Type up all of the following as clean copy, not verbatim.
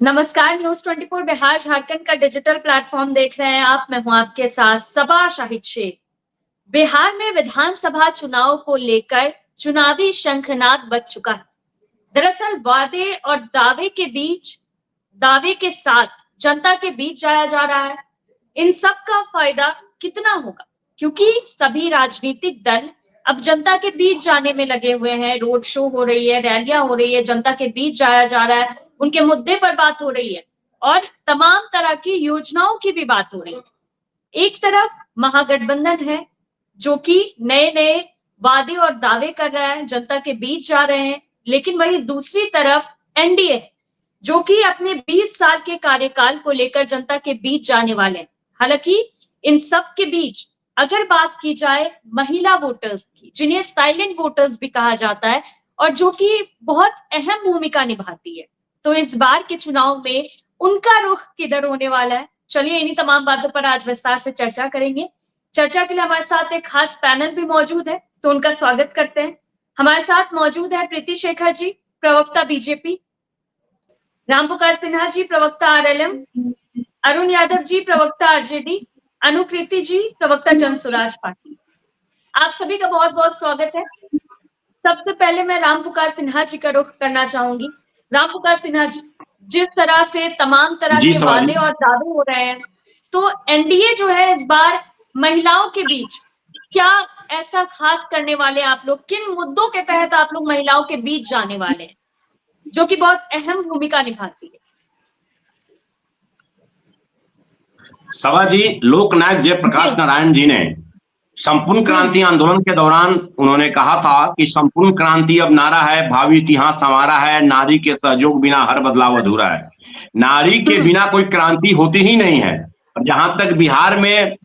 नमस्कार। न्यूज़ 24 बिहार झारखंड का digital platform देख रहे हैं आप। मैं हूं आपके साथ सबा शाहिद शेख। बिहार में विधानसभा चुनाव को लेकर चुनावी शंखनाद बज चुका है। दरअसल वादे और दावे के साथ जनता के बीच जाया जा रहा है। इन सब का फायदा कितना होगा, क्योंकि सभी राजनीतिक दल अब जनता के बीच जाने में लगे हुए हैं। रोड शो हो रही है, रैलियां हो रही है, जनता के बीच जाया जा रहा है, उनके मुद्दे पर बात हो रही है और तमाम तरह की योजनाओं की भी बात हो रही है। एक तरफ महागठबंधन है जो कि नए नए वादे और दावे कर रहा है, जनता के बीच जा रहे हैं, लेकिन वही दूसरी तरफ एनडीए जो कि अपने 20 साल के कार्यकाल को लेकर जनता के बीच जाने वाले हैं। हालांकि इन सब के बीच अगर बात की जाए महिला वोटर्स की, जिन्हें साइलेंट वोटर्स भी कहा जाता है और जो कि बहुत अहम भूमिका निभाती है, तो इस बार के चुनाव में उनका रुख किधर होने वाला है, चलिए इन्हीं तमाम बातों पर आज विस्तार से चर्चा करेंगे। चर्चा के लिए हमारे साथ एक खास पैनल भी मौजूद है, तो उनका स्वागत करते हैं। हमारे साथ मौजूद है प्रीति शेखर जी, प्रवक्ता बीजेपी, रामपुकार सिन्हा जी, प्रवक्ता आरएलएम, अरुण यादव जी, प्रवक्ता आरजेडी, अनुकृति जी, प्रवक्ता जन स्वराज पार्टी। आप सभी का बहुत बहुत स्वागत है। सबसे पहले मैं रामपुकार सिन्हा जी का रुख करना चाहूंगी। रामपुकार सिन्हा जी, जिस तरह से तमाम तरह के वादे और दावे हो रहे हैं, तो एनडीए जो है इस बार महिलाओं के बीच क्या ऐसा खास करने वाले आप लोग, किन मुद्दों के तहत आप लोग महिलाओं के बीच जाने वाले हैं जो कि बहुत अहम भूमिका निभाती है? सभा जी, लोकनायक जयप्रकाश नारायण जी ने संपूर्ण क्रांति आंदोलन के दौरान उन्होंने कहा था कि संपूर्ण क्रांति अब नारा है, भावी इतिहास हमारा है, नारी के सहयोग बिना हर बदलाव अधूरा है। नारी के बिना कोई क्रांति होती ही नहीं है। और जहां तक बिहार में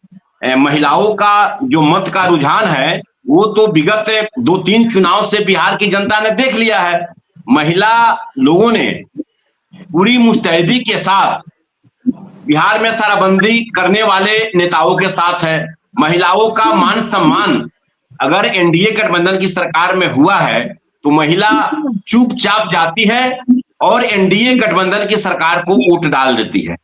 महिलाओं का जो मत का रुझान है, वो तो विगत 2-3 चुनाव से बिहार की जनता ने देख लिया है। महिला लोगों ने पूरी मुस्तैदी के साथ बिहार में शराबबंदी करने वाले नेताओं के साथ है। महिलाओं का मान सम्मान अगर एनडीए गठबंधन की सरकार में हुआ है तो महिला चुपचाप जाती है और एनडीए गठबंधन की सरकार को वोट डाल देती है।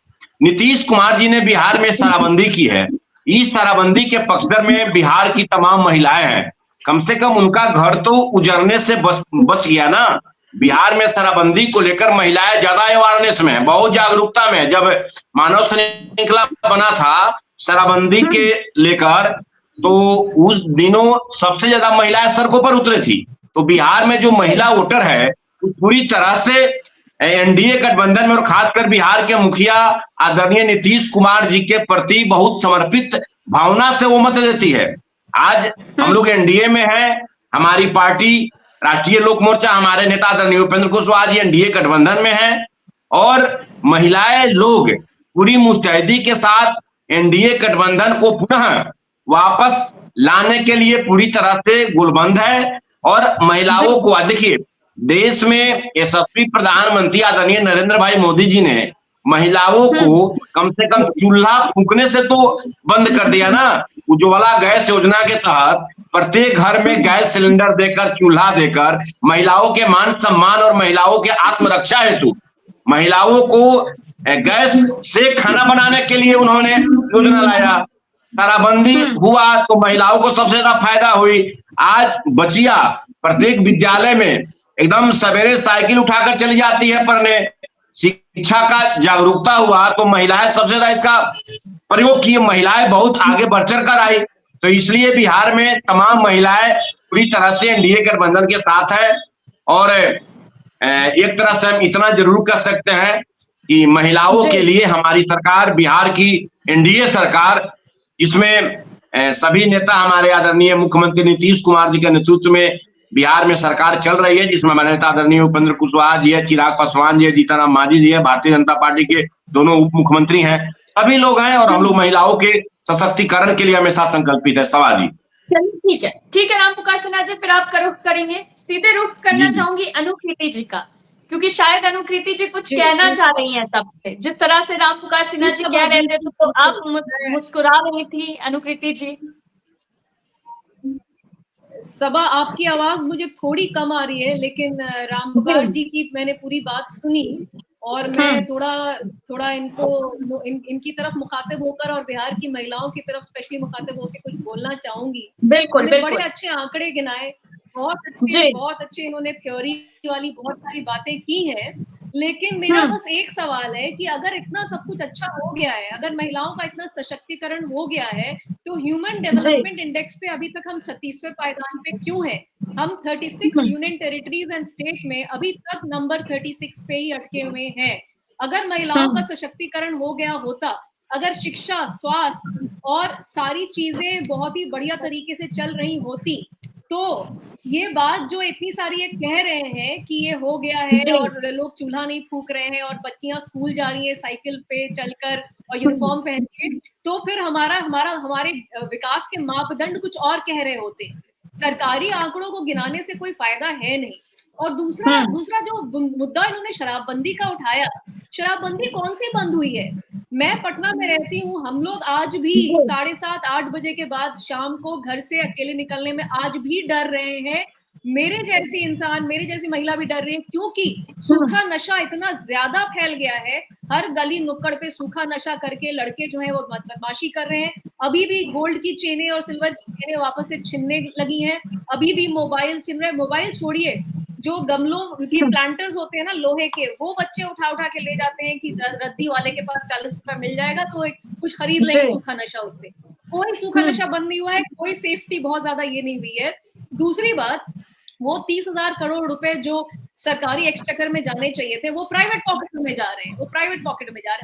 नीतीश कुमार जी ने बिहार में शराबबंदी की है। इस शराबबंदी के पक्षधर में बिहार की तमाम महिलाएं हैं। कम से कम उनका घर तो उजड़ने से बच गया ना। बिहार में शराबबंदी को लेकर महिलाएं ज्यादा अवेयरनेस में है, बहुत जागरूकता में। जब मानव श्रृंखला बना था शराबबंदी के लेकर, तो उस दिनों सबसे ज्यादा महिलाएं सड़कों पर उतरी थी। तो बिहार में जो महिला वोटर है वो पूरी तरह से एनडीए गठबंधन में और खासकर बिहार के मुखिया आदरणीय नीतीश कुमार जी के प्रति बहुत समर्पित भावना से वो मत देती है। आज हम लोग एनडीए में हैं, हमारी पार्टी राष्ट्रीय लोक मोर्चा, हमारे नेता आदरणीय उपेंद्र कुशवाहा जी एनडीए गठबंधन में हैं और महिलाएं लोग पूरी मुस्तैदी के साथ एनडीए गठबंधन को पुनः वापस लाने के लिए पूरी तरह से गुलबंद है। और महिलाओं को देखिए, देश में यशस्वी प्रधानमंत्री आदरणीय नरेंद्र भाई मोदी जी ने महिलाओं को कम से कम चूल्हा फूंकने से तो बंद कर दिया ना। उज्ज्वला गैस योजना के तहत प्रत्येक घर में गैस सिलेंडर देकर, चूल्हा देकर महिलाओं के मान सम्मान और महिलाओं के आत्मरक्षा हेतु महिलाओं को गैस से खाना बनाने के लिए उन्होंने योजना लाया। ताराबंदी हुआ तो महिलाओं को सबसे ज्यादा फायदा हुई। आज बचिया प्रत्येक विद्यालय में एकदम सवेरे साइकिल उठाकर चली जाती है पढ़ने। शिक्षा का जागरूकता हुआ तो महिलाएं सबसे ज्यादा इसका प्रयोग की। महिलाएं बहुत आगे बढ़ चढ़ कर आई, तो इसलिए बिहार में तमाम महिलाएं पूरी तरह से एनडीए गठबंधन के साथ है। और एक तरह से हम इतना जरूर कर सकते हैं कि महिलाओं के लिए हमारी सरकार, बिहार की एनडीए सरकार, इसमें सभी नेता हमारे आदरणीय मुख्यमंत्री नीतीश कुमार जी के नेतृत्व में बिहार में सरकार चल रही है, जिसमें हमारे नेता आदरणीय उपेंद्र कुशवाहा जी है, चिराग पासवान जी है, जीतन राम मांझी जी है, भारतीय जनता पार्टी के दोनों उप मुख्यमंत्री हैं, सभी लोग हैं और हम लोग महिलाओं के सशक्तिकरण के लिए हमेशा संकल्पित है। सवाल जी, ठीक है रामपुकार सिन्हा जी, फिर आप रुख करेंगे। सीधे रुख करना चाहूंगी अनुकृति जी का, क्योंकि शायद अनुकृति जी कुछ कहना चाह रही हैं सब पे। जिस तरह से रामपुकार सिन्हा जी कह रहे थे तो आप मुस्कुरा रही थी अनुकृति जी। सबा, आपकी आवाज मुझे थोड़ी कम आ रही है, लेकिन रामपुकार जी की मैंने पूरी बात सुनी और मैं थोड़ा इनकी तरफ मुखातिब होकर और बिहार की महिलाओं की तरफ स्पेशली मुखातिब होकर कुछ बोलना चाहूंगी। बिल्कुल इन्होंने बिल्कुल बड़े अच्छे आंकड़े गिनाए, जी बहुत अच्छे इन्होंने थ्योरी वाली बहुत सारी बातें की हैं, लेकिन मेरा बस एक सवाल है कि अगर इतना सब कुछ अच्छा हो गया है, अगर महिलाओं का इतना सशक्तिकरण हो गया है, तो ह्यूमन डेवलपमेंट इंडेक्स पे अभी तक हम 36वें पायदान पे क्यों हैं? हम 36 यूनियन टेरिटरीज एंड स्टेट में अभी तक नंबर 36 पे ही अटके हुए हैं। अगर महिलाओं का सशक्तिकरण हो गया होता, अगर शिक्षा, स्वास्थ्य और सारी चीजें बहुत ही बढ़िया तरीके से चल रही होती, तो ये बात जो इतनी सारी ये कह रहे हैं कि ये हो गया है और लोग चूल्हा नहीं फूक रहे हैं और बच्चियां स्कूल जा रही हैं साइकिल पे चलकर और यूनिफॉर्म पहन के, तो फिर हमारे विकास के मापदंड कुछ और कह रहे होते। सरकारी आंकड़ों को गिनाने से कोई फायदा है नहीं। और दूसरा जो मुद्दा इन्होंने शराबबंदी का उठाया, शराबबंदी कौन सी बंद हुई है? मैं पटना में रहती हूँ, हम लोग आज भी 7:30-8 बजे के बाद शाम को घर से अकेले निकलने में आज भी डर रहे हैं। मेरे जैसी महिला भी डर रही है, क्योंकि सूखा नशा इतना ज्यादा फैल गया है। हर गली नुक्कड़ पे सूखा नशा करके लड़के जो है वो बदमाशी कर रहे हैं। अभी भी गोल्ड की चेनें और सिल्वर की चेनें वापस से छिनने लगी हैं। अभी भी मोबाइल छिन रहे। मोबाइल छोड़िए, जो गमलों के प्लांटर्स होते हैं ना लोहे के, वो बच्चे उठा के ले जाते हैं कि रद्दी वाले के पास 40 रुपए मिल जाएगा तो कुछ खरीद लेंगे सूखा नशा उससे। कोई सूखा नशा बंद नहीं हुआ है, कोई सेफ्टी बहुत ज्यादा ये नहीं हुई है। दूसरी बात, वो 30,000 करोड़ रुपए जो सरकारी एक्सचेकर में जाने चाहिए थे, वो प्राइवेट पॉकेट में जा रहे हैं।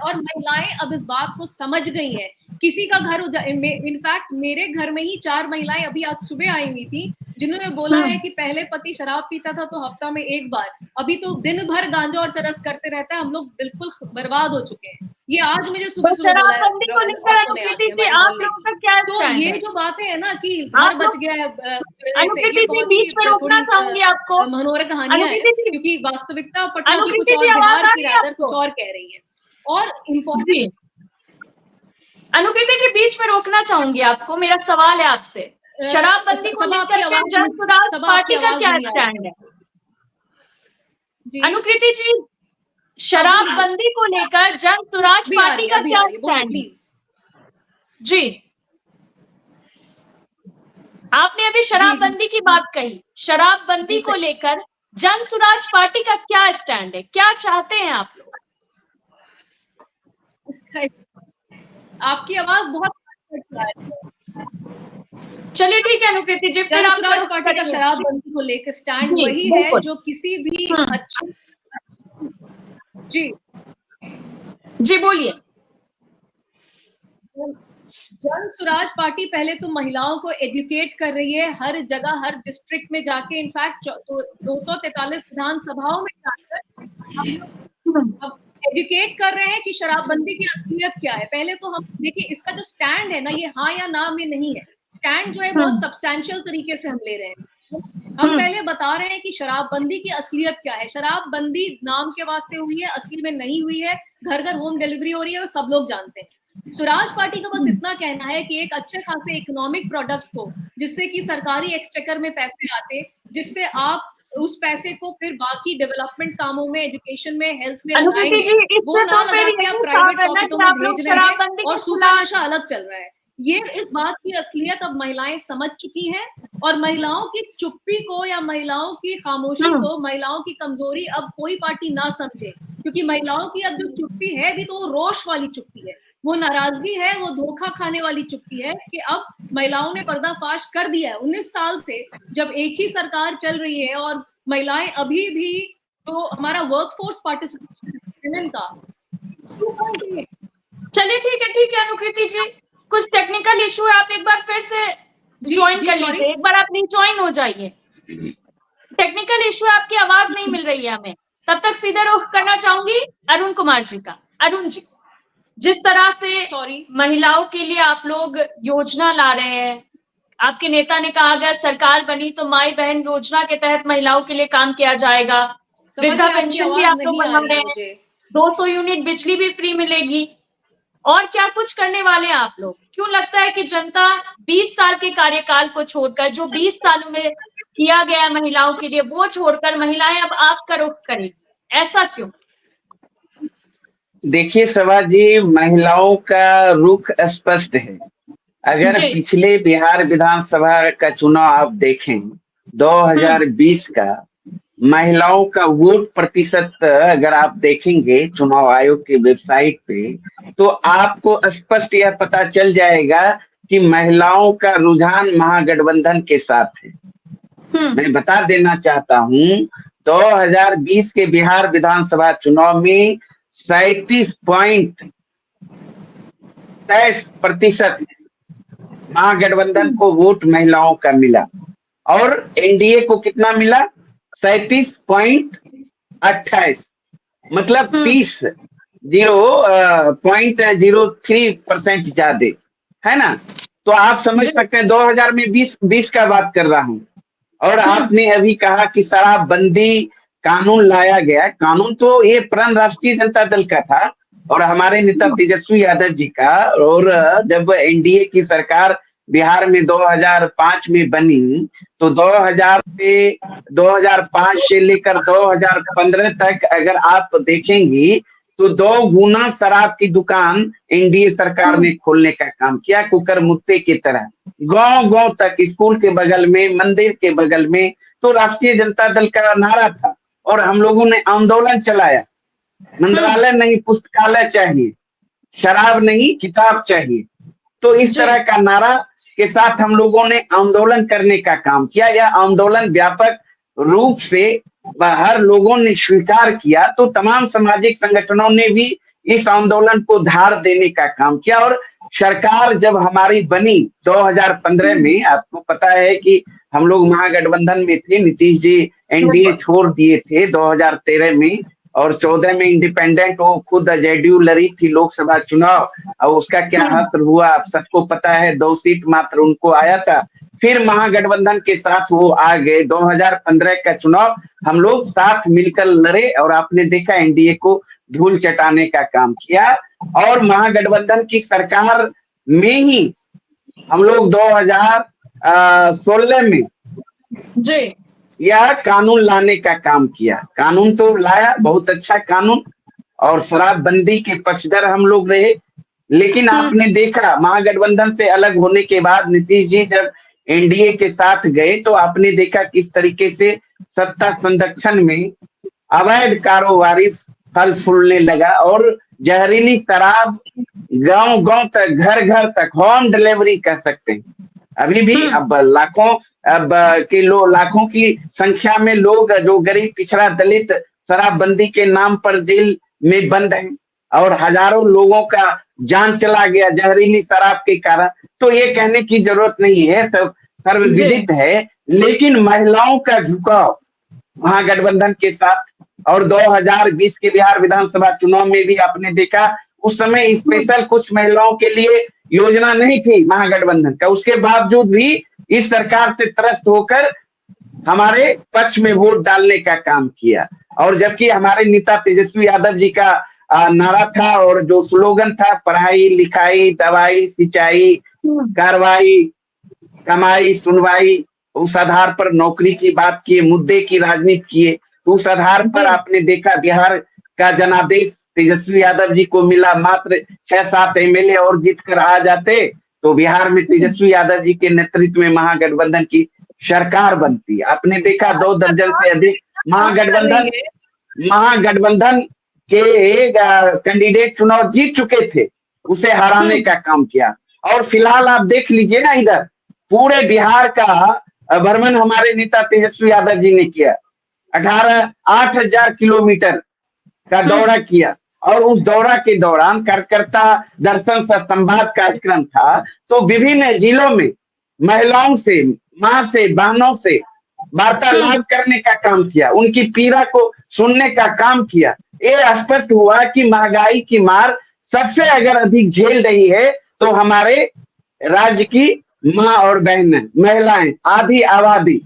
और महिलाएं अब इस बात को समझ गई हैं। किसी का घर, इनफैक्ट मेरे घर में ही 4 महिलाएं अभी आज सुबह आई हुई थी, जिन्होंने बोला है कि पहले पति शराब पीता था तो हफ्ता में एक बार, अभी तो दिन भर गांजा और चरस करते रहता है, हम लोग बिल्कुल बर्बाद हो चुके हैं। ये आज मुझे सुबह शराबबंदी को लेकर अनुकृति जी आप लोगों का क्या तो स्टैंड ये है? जो बातें है ना कि घर बच गया है, अनुकृति जी बीच में रोकना चाहूंगी आपको। मनोरक कहानियां है, अनुकृति जी, क्योंकि वास्तविकता पटना की कुछ अनुकृति और, जी आवाज बिहार आ की रही है रादर आपको? कुछ और कह रही है। और इम्पोर्टेंट, अनुकृति जी बीच में रोकना चाहूंगी आपको, मेरा सवाल है आपसे, शराबबंदी को लेकर के जन सुराज पार्टी का क्या स्टैंड है? अनुकृति जी, शराबबंदी को लेकर जन सुराज पार्टी का क्या स्टैंड है? जी, आपने अभी शराबबंदी की बात कही, शराबबंदी को लेकर जन सुराज पार्टी का क्या स्टैंड है? क्या चाहते हैं आप लोग? आपकी आवाज बहुत चलिए ठीक है अनुकृति जी, फिर आप पार्टी का शराबबंदी को लेकर स्टैंड वही है जो किसी भी अच्छे, जी बोलिए। जन सुराज पार्टी पहले तो महिलाओं को एजुकेट कर रही है, हर जगह हर डिस्ट्रिक्ट में जाके, इनफैक्ट 243 विधानसभाओं में जाकर अब एजुकेट कर रहे हैं कि शराबबंदी की असलियत क्या है। पहले तो हम देखिए, इसका जो स्टैंड है ना, ये हाँ या ना में नहीं है। स्टैंड जो है बहुत सब्सटैंशियल तरीके से हम ले रहे हैं। हम पहले बता रहे हैं कि शराबबंदी की असलियत क्या है। शराबबंदी नाम के वास्ते हुई है, असली में नहीं हुई है। घर घर होम डिलीवरी हो रही है, वो सब लोग जानते हैं। सुराज पार्टी का बस इतना कहना है कि एक अच्छे खासे इकोनॉमिक प्रोडक्ट को, जिससे कि सरकारी एक्सचेकर में पैसे आते, जिससे आप उस पैसे को फिर बाकी डेवलपमेंट कामों में, एजुकेशन में, हेल्थ में लगाएंगे, वो ना लगा के आप प्राइवेट पॉकेटों में भेज रहे हैं और सूखा नशा अलग चल रहा है। ये इस बात की असलियत अब महिलाएं समझ चुकी हैं, और महिलाओं की चुप्पी को या महिलाओं की खामोशी को, महिलाओं की कमजोरी अब कोई पार्टी ना समझे, क्योंकि महिलाओं की अब जो चुप्पी है भी, तो वो रोष वाली चुप्पी है, वो नाराजगी है, वो धोखा खाने वाली चुप्पी है कि अब महिलाओं ने पर्दाफाश कर दिया है। 19 साल से जब एक ही सरकार चल रही है और महिलाएं अभी भी, तो हमारा वर्कफोर्स पार्टिसिपेशन का 2.8। चलिए ठीक है अनुकृति जी, कुछ टेक्निकल इशू है, आप एक बार फिर से ज्वाइन कर लीजिए, एक बार आप रिज्वाइन हो जाइए। टेक्निकल इशू है, आपकी आवाज नहीं मिल रही है हमें। तब तक सीधे रुख करना चाहूंगी अरुण कुमार जी का। अरुण जी, जिस तरह से महिलाओं के लिए आप लोग योजना ला रहे हैं, आपके नेता ने कहा गया सरकार बनी तो माई बहन योजना के तहत महिलाओं के लिए काम किया जाएगा, वृद्धा पेंशन भी आप लोग बनवा रहे हैं, 200 यूनिट बिजली भी फ्री मिलेगी, और क्या कुछ करने वाले हैं आप लोग? क्यों लगता है कि जनता 20 साल के कार्यकाल को छोड़कर, जो 20 सालों में किया गया महिलाओं के लिए, वो छोड़कर महिलाएं अब आपका रुख करेगी? ऐसा क्यों? देखिए सभा जी, महिलाओं का रुख स्पष्ट है। अगर जी पिछले बिहार विधानसभा का चुनाव आप देखें 2020 का, महिलाओं का वोट प्रतिशत अगर आप देखेंगे चुनाव आयोग की वेबसाइट पे, तो आपको स्पष्ट यह पता चल जाएगा कि महिलाओं का रुझान महागठबंधन के साथ है। मैं बता देना चाहता हूं, 2020 के बिहार विधानसभा चुनाव में 37.23% महागठबंधन को वोट महिलाओं का मिला और एनडीए को कितना मिला? 37.28, मतलब 0.03% ज्यादा, है ना? तो आप समझ जी सकते हैं 2000 में 20 का बात कर रहा हूं। और आपने अभी कहा कि शराबबंदी कानून लाया गया। कानून तो ये प्रण राष्ट्रीय जनता दल का था और हमारे नेता तेजस्वी यादव जी का। और जब एनडीए की सरकार बिहार में 2005 में बनी, तो 2005 से लेकर 2015 तक अगर आप देखेंगी तो 2 गुना शराब की दुकान एनडीए सरकार ने खोलने का काम किया, कुकर मुत्ते की तरह, गांव गांव तक, स्कूल के बगल में, मंदिर के बगल में। तो राष्ट्रीय जनता दल का नारा था और हम लोगों ने आंदोलन चलाया, मंत्रालय नहीं पुस्तकालय चाहिए, शराब नहीं किताब चाहिए। तो इस जी तरह का नारा के साथ हम लोगों ने आंदोलन करने का काम किया। यह आंदोलन व्यापक रूप से हर लोगों ने स्वीकार किया। तो तमाम सामाजिक संगठनों ने भी इस आंदोलन को धार देने का काम किया। और सरकार जब हमारी बनी 2015 में, आपको पता है कि हम लोग महागठबंधन में थे, नीतीश जी एनडीए छोड़ दिए थे 2013 में, और 14 में इंडिपेंडेंट वो खुद जेडीयू लड़ी थी लोकसभा चुनाव, और उसका क्या हश्र हुआ आप सबको पता है, 2 सीट मात्र उनको आया था। फिर महागठबंधन के साथ वो आ गए। 2015 का चुनाव हम लोग साथ मिलकर लड़े और आपने देखा एनडीए को धूल चटाने का काम किया। और महागठबंधन की सरकार में ही हम लोग 2016 में जी यह कानून लाने का काम किया। कानून तो लाया, बहुत अच्छा कानून, और शराबबंदी के पक्षधर हम लोग रहे। लेकिन आपने देखा महागठबंधन से अलग होने के बाद नीतीश जी जब एनडीए के साथ गए, तो आपने देखा किस तरीके से सत्ता संरक्षण में अवैध कारोबारी फल फूलने लगा और जहरीली शराब गांव गांव तक, घर घर तक होम डिलीवरी कर सकते हैं। अभी भी अब लाखों की संख्या में लोग जो गरीब पिछड़ा दलित शराबबंदी के नाम पर जेल में बंद हैं और हजारों लोगों का जान चला गया जहरीली शराब के कारण। तो ये कहने की जरूरत नहीं है, सब सर्वविदित है। लेकिन महिलाओं का झुकाव महागठबंधन के साथ, और 2020 के बिहार विधानसभा चुनाव में भी आपने देखा, उस समय स्पेशल कुछ महिलाओं के लिए योजना नहीं थी महागठबंधन का, उसके बावजूद भी इस सरकार से त्रस्त होकर हमारे पक्ष में वोट डालने का काम किया। और जबकि हमारे नेता तेजस्वी यादव जी का नारा था और जो स्लोगन था, पढ़ाई लिखाई दवाई सिंचाई कार्रवाई कमाई सुनवाई, उस आधार पर नौकरी की बात किए, मुद्दे की राजनीति किए। तो उस आधार पर आपने देखा बिहार का जनादेश तेजस्वी यादव जी को मिला। मात्र 6-7 एमएलए और जीत कर आ जाते तो बिहार में तेजस्वी यादव जी के नेतृत्व में महागठबंधन की सरकार बनती। आपने देखा 2 दर्जन से अधिक महागठबंधन के कैंडिडेट चुनाव जीत चुके थे, उसे हराने का काम किया। और फिलहाल आप देख लीजिए ना, इधर पूरे बिहार का भ्रमण हमारे नेता तेजस्वी यादव जी ने किया। 8,000 किलोमीटर का दौरा किया और उस दौरा के दौरान कार्यकर्ता दर्शन सह संवाद कार्यक्रम था। तो विभिन्न जिलों में महिलाओं से, मां से, बहनों से वार्तालाप करने का काम किया, उनकी पीड़ा को सुनने का काम किया। ये स्पष्ट हुआ कि महंगाई की मार सबसे अगर अधिक झेल रही है तो हमारे राज्य की माँ और बहनें, महिलाएं, आधी आबादी।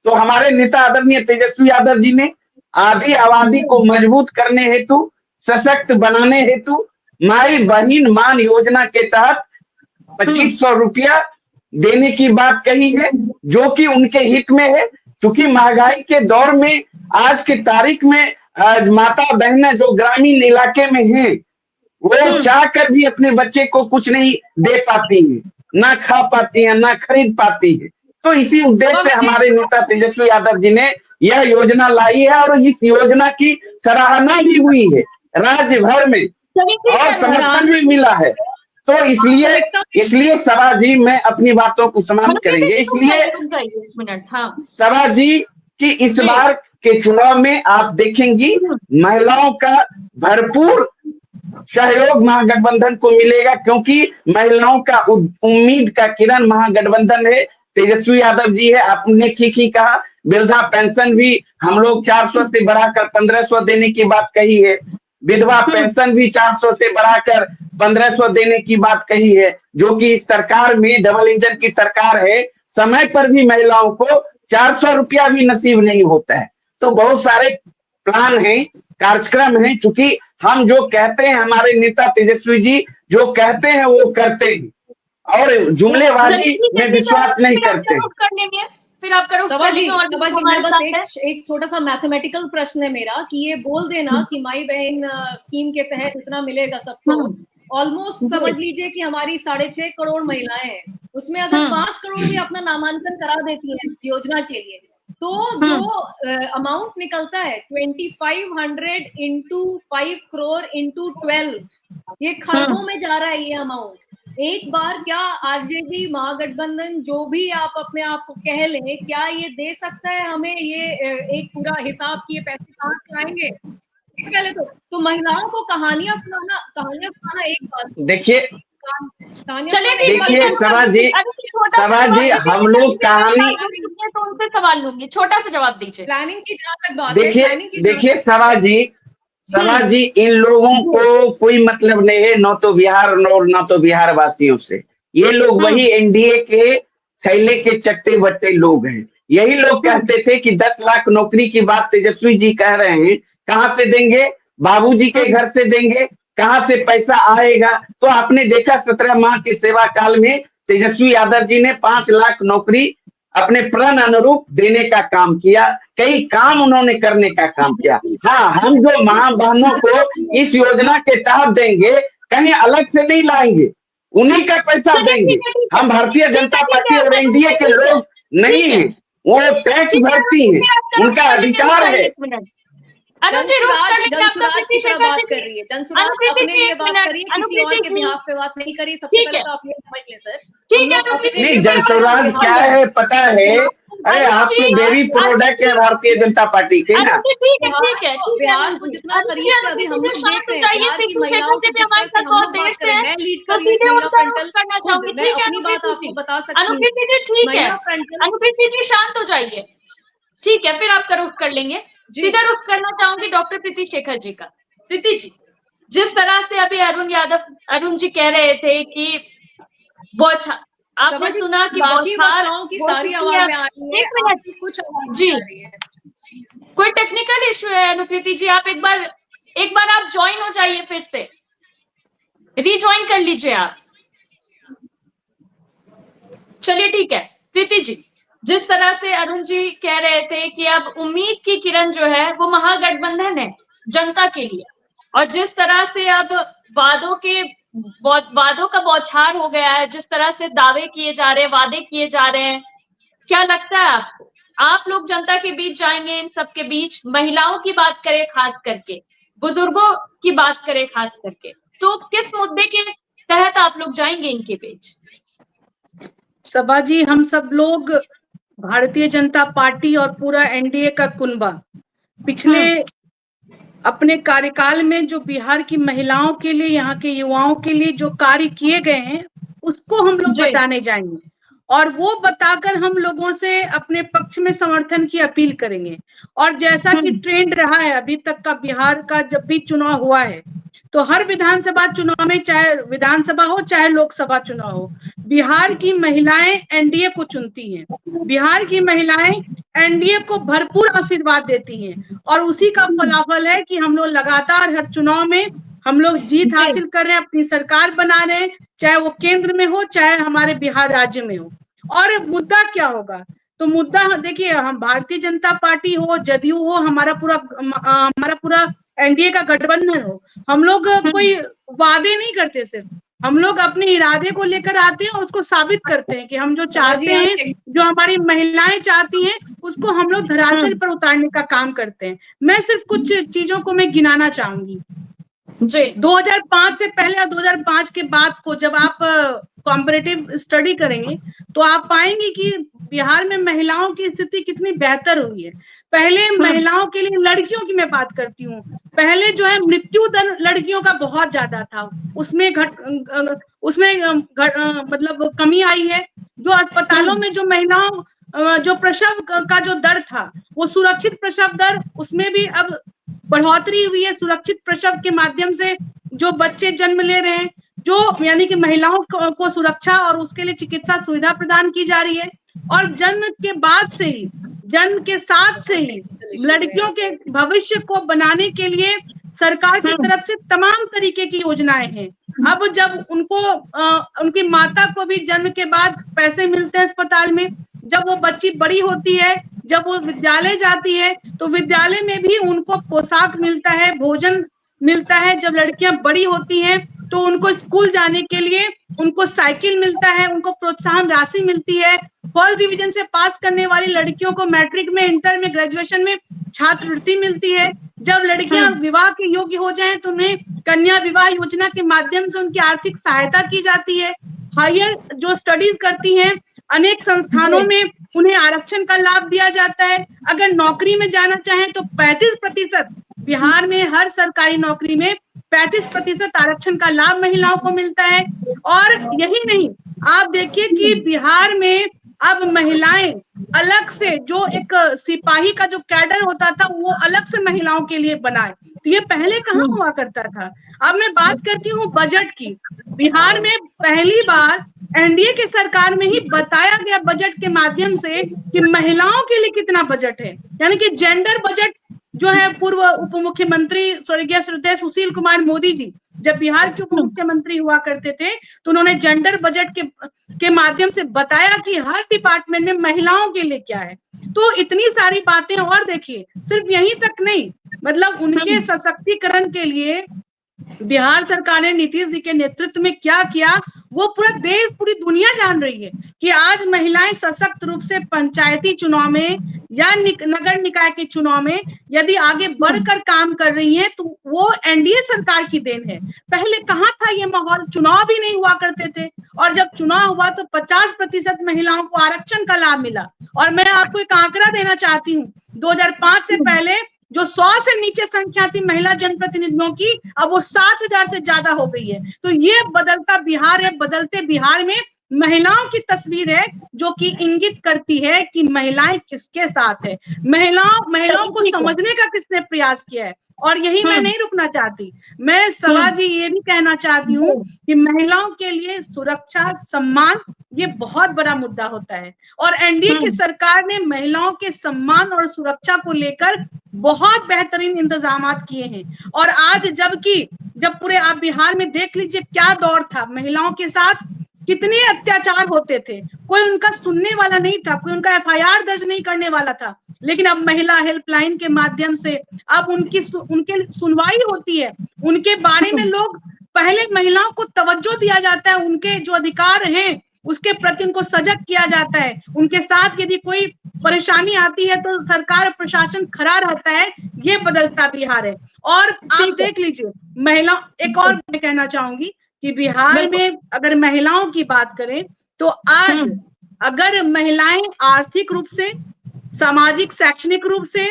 तो हमारे नेता आदरणीय तेजस्वी यादव जी ने आधी आबादी को मजबूत करने हेतु, सशक्त बनाने हेतु माई बहिन मान योजना के तहत 2500 रुपया देने की बात कही है, जो कि उनके हित में है। क्योंकि महंगाई के दौर में आज की तारीख में माता बहनें जो ग्रामीण इलाके में हैं, वो चाह कर भी अपने बच्चे को कुछ नहीं दे पाती है, ना खा पाती है, ना खरीद पाती है। तो इसी उद्देश्य से हमारे नेता तेजस्वी यादव जी ने यह योजना लाई है और इस योजना की सराहना भी हुई है राज्य भर में और समर्थन भी मिला है। तो इसलिए सभा जी, मैं अपनी बातों को समाप्त करेंगे। इसलिए सभा जी कि इस बार के चुनाव में आप देखेंगी महिलाओं का भरपूर सहयोग महागठबंधन को मिलेगा, क्योंकि महिलाओं का उम्मीद का किरण महागठबंधन है, तेजस्वी यादव जी है। आपने ठीक ही कहा, वृद्धा पेंशन भी हम लोग 400 से बढ़ाकर 1500 देने की बात कही है, विधवा पेंशन भी 400 से बढ़ाकर 1500 देने की बात कही है, जो कि इस सरकार में डबल इंजन की सरकार है, समय पर भी महिलाओं को 400 रुपया भी नसीब नहीं होता है। तो बहुत सारे प्लान है, कार्यक्रम है, चूंकि हम जो कहते हैं, हमारे नेता तेजस्वी जी जो कहते हैं वो करते हैं और जुमलेबाजी में विश्वास नहीं करते। फिर आप करो। सभा जी मैं बस एक छोटा सा मैथमेटिकल प्रश्न है मेरा कि ये बोल देना कि माई बहन स्कीम के तहत इतना मिलेगा सबको, ऑलमोस्ट समझ लीजिए कि हमारी 6.5 करोड़ महिलाएं हैं, उसमें अगर 5 करोड़ भी अपना नामांकन करा देती है इस योजना के लिए, तो जो अमाउंट निकलता है 2500 इंटू 5 करोड़ इंटू 12, ये खरबों में जा रहा है ये अमाउंट। एक बार क्या आरजेडी महागठबंधन जो भी आप अपने आप को कह लें, क्या ये दे सकता है हमें ये एक पूरा हिसाब कि ये पैसे कहाँ से आएंगे? पहले तो महिलाओं को कहानियां सुनाना एक बात। देखिए सभा जी हम लोग कहानी तो उनसे सवाल लूंगी, छोटा सा जवाब दीजिए। प्लानिंग की जहाँ तक बात है, देखिए सभा जी इन लोगों को कोई मतलब नहीं है, न तो बिहार और न तो बिहार वासियों से। ये लोग वही एनडीए के थैले के चट्टे बट्टे लोग हैं। यही लोग कहते थे कि 10 लाख नौकरी की बात तेजस्वी जी कह रहे हैं, कहाँ से देंगे? बाबूजी के घर से देंगे, कहाँ से पैसा आएगा? तो आपने देखा 17 माह के सेवा काल में तेजस्वी यादव जी ने 5 लाख नौकरी अपने प्रण अनुरूप देने का काम किया, कई काम उन्होंने करने का काम किया। हाँ, हम जो माँ बहनों को इस योजना के तहत देंगे, कहीं अलग से नहीं लाएंगे, उन्हीं का पैसा देंगे। हम भारतीय जनता पार्टी और एनडीए के लोग नहीं है, वो टैक्स भरती है, उनका अधिकार है। जनसुराज की तरह बात कर रही है, जनसुराज अपने लिए बात कर रही है, किसी और के बिहाफ पे बात नहीं करी। सबसे पहले तो आप ये समझ लें सर। नहीं, जनसुराज क्या है पता है? अरे आप तो डेयरी प्रोडक्ट है भारतीय जनता पार्टी के ना। बिहार को जितना करीब से अभी हम लोग देख रहे हैं, बिहार की महिलाओं से जिस तरह से हम लोग बात करें, मैं लीड कर रही हूँ महिला फ्रंटल, मैं अपनी बात आपको बता सकती हूँ। अनुप्रीति जी शांत हो जाइए, ठीक है, फिर आपका रुख कर लेंगे। सीधा रुख करना चाहूंगी डॉक्टर प्रीति शेखर जी का। प्रीति जी, जिस तरह से अभी अरुण जी कह रहे थे कि आपने सुना कि वक्ताओं की सारी आवाजें आ रही हैं, कुछ जी कोई टेक्निकल इश्यू है अनुप्रीति जी, आप एक बार आप ज्वाइन हो जाइए, फिर से रीज्वाइन कर लीजिए आप। चलिए ठीक है प्रीति जी, जिस तरह से अरुण जी कह रहे थे कि अब उम्मीद की किरण जो है वो महागठबंधन है जनता के लिए, और जिस तरह से अब वादों का बौछार हो गया है, जिस तरह से दावे किए जा रहे हैं, वादे किए जा रहे हैं, क्या लगता है आपको? आप लोग जनता के बीच जाएंगे, इन सबके बीच महिलाओं की बात करें खास करके, बुजुर्गों की बात करें खास करके, तो किस मुद्दे के तहत आप लोग जाएंगे इनके बीच? सभा जी, हम सब लोग भारतीय जनता पार्टी और पूरा एनडीए का कुनबा पिछले अपने कार्यकाल में जो बिहार की महिलाओं के लिए, यहाँ के युवाओं के लिए जो कार्य किए गए हैं, उसको हम लोग बताने जाएंगे और वो बताकर हम लोगों से अपने पक्ष में समर्थन की अपील करेंगे। और जैसा कि ट्रेंड रहा है अभी तक का बिहार का, जब भी चुनाव हुआ है तो हर विधानसभा चुनाव में, चाहे विधानसभा हो चाहे लोकसभा चुनाव हो, बिहार की महिलाएं एनडीए को चुनती हैं, बिहार की महिलाएं एनडीए को भरपूर आशीर्वाद देती हैं और उसी का फलाफल है कि हम लोग लगातार हर चुनाव में हम लोग जीत हासिल कर रहे हैं, अपनी सरकार बना रहे हैं, चाहे वो केंद्र में हो चाहे हमारे बिहार राज्य में हो। और मुद्दा क्या होगा? तो मुद्दा देखिए, हम भारतीय जनता पार्टी हो, जदयू हो, हमारा पूरा एनडीए का गठबंधन हो, हम लोग कोई वादे नहीं करते, सिर्फ हम लोग अपने इरादे को लेकर आते हैं और उसको साबित करते हैं कि हम जो चाहते हैं, जो हमारी महिलाएं चाहती हैं, उसको हम लोग धरातल पर उतारने का काम करते हैं। मैं सिर्फ कुछ चीजों को मैं गिनाना चाहूंगी। जी 2005 से पहले और 2005 के बाद को जब आप कॉम्परेटिव स्टडी करेंगे तो आप पाएंगे कि बिहार में महिलाओं की स्थिति कितनी बेहतर हुई है। पहले महिलाओं के लिए, लड़कियों की मैं बात करती हूँ, पहले जो है मृत्यु दर लड़कियों का बहुत ज्यादा था, उसमें मतलब कमी आई है। जो अस्पतालों में जो महिलाओं जो प्रसव का जो दर था, वो सुरक्षित प्रसव दर, उसमें भी अब बढ़ोतरी हुई है। सुरक्षित प्रसव के माध्यम से जो बच्चे जन्म ले रहे हैं, जो यानी कि महिलाओं को सुरक्षा और उसके लिए चिकित्सा सुविधा प्रदान की जा रही है। और जन्म के बाद से ही, जन्म के साथ से ही लड़कियों के भविष्य को बनाने के लिए सरकार की तरफ से तमाम तरीके की योजनाएं हैं। अब जब उनको उनकी माता को भी जन्म के बाद पैसे मिलते हैं अस्पताल में, जब वो बच्ची बड़ी होती है, जब वो विद्यालय जाती है, तो विद्यालय में भी उनको पोशाक मिलता है, भोजन मिलता है। जब लड़कियां बड़ी होती हैं तो उनको स्कूल जाने के लिए उनको साइकिल मिलता है, उनको प्रोत्साहन राशि मिलती है। फर्स्ट डिवीजन से पास करने वाली लड़कियों को मैट्रिक में, इंटर में, ग्रेजुएशन में छात्रवृत्ति मिलती है। जब लड़कियां विवाह के योग्य हो जाएं तो उन्हें कन्या विवाह योजना के माध्यम से उनकी आर्थिक सहायता की जाती है। हायर जो स्टडीज करती हैं, अनेक संस्थानों में उन्हें आरक्षण का लाभ दिया जाता है। अगर नौकरी में जाना चाहें तो 35%, बिहार में हर सरकारी नौकरी में 35% आरक्षण का लाभ महिलाओं को मिलता है। और यही नहीं, आप देखिए कि बिहार में अब महिलाएं अलग से, जो एक सिपाही का जो कैडर होता था वो अलग से महिलाओं के लिए बनाए, तो ये पहले कहाँ हुआ करता था। अब मैं बात करती हूँ बजट की। बिहार में पहली बार एनडीए की सरकार में ही बताया गया बजट के माध्यम से कि महिलाओं के लिए कितना बजट है, यानी कि जेंडर बजट जो है। पूर्व उप मुख्यमंत्री स्वर्गीय श्रद्धेय सुशील कुमार मोदी जी जब बिहार के उप मुख्यमंत्री हुआ करते थे तो उन्होंने जेंडर बजट के माध्यम से बताया कि हर डिपार्टमेंट में महिलाओं के लिए क्या है। तो इतनी सारी बातें। और देखिए, सिर्फ यहीं तक नहीं, मतलब उनके सशक्तिकरण के लिए बिहार सरकार ने नीतीश जी के नेतृत्व में क्या किया, वो पूरा देश, पूरी दुनिया जान रही है कि आज महिलाएं सशक्त रूप से पंचायती चुनाव में या नगर निकाय के चुनाव में यदि आगे बढ़कर काम कर रही हैं तो वो एनडीए सरकार की देन है। पहले कहाँ था ये माहौल, चुनाव भी नहीं हुआ करते थे, और जब चुनाव हुआ तो 50% महिलाओं को आरक्षण का लाभ मिला। और मैं आपको एक आंकड़ा देना चाहती हूँ, 2005 से पहले जो 100 से नीचे संख्या थी महिला जनप्रतिनिधियों की, अब वो 7000 से ज्यादा हो गई है। तो ये बदलता बिहार है। बदलते बिहार में महिलाओं की तस्वीर है जो कि इंगित करती है कि महिलाएं किसके साथ है, महिलाओं को समझने का किसने प्रयास किया है। और यही मैं नहीं रुकना चाहती, मैं सभा जी ये भी कहना चाहती हूँ कि महिलाओं के लिए सुरक्षा, सम्मान, ये बहुत बड़ा मुद्दा होता है। और एनडीए की सरकार ने महिलाओं के सम्मान और सुरक्षा को लेकर बहुत बेहतरीन इंतजाम किए हैं। और आज जब पूरे आप बिहार में देख लीजिए क्या दौर था, महिलाओं के साथ कितने अत्याचार होते थे, कोई उनका सुनने वाला नहीं था, कोई उनका एफआईआर दर्ज नहीं करने वाला था। लेकिन अब महिला हेल्पलाइन के माध्यम से अब उनके सुनवाई होती है, उनके बारे में लोग, पहले महिलाओं को तवज्जो दिया जाता है, उनके जो अधिकार हैं उसके प्रति उनको सजग किया जाता है। उनके साथ यदि कोई परेशानी आती है तो सरकार प्रशासन खड़ा रहता है। ये बदलता बिहार है। और आप देख लीजिए एक और मैं कहना चाहूंगी कि बिहार में अगर महिलाओं की बात करें तो आज अगर महिलाएं आर्थिक रूप से, सामाजिक शैक्षणिक रूप से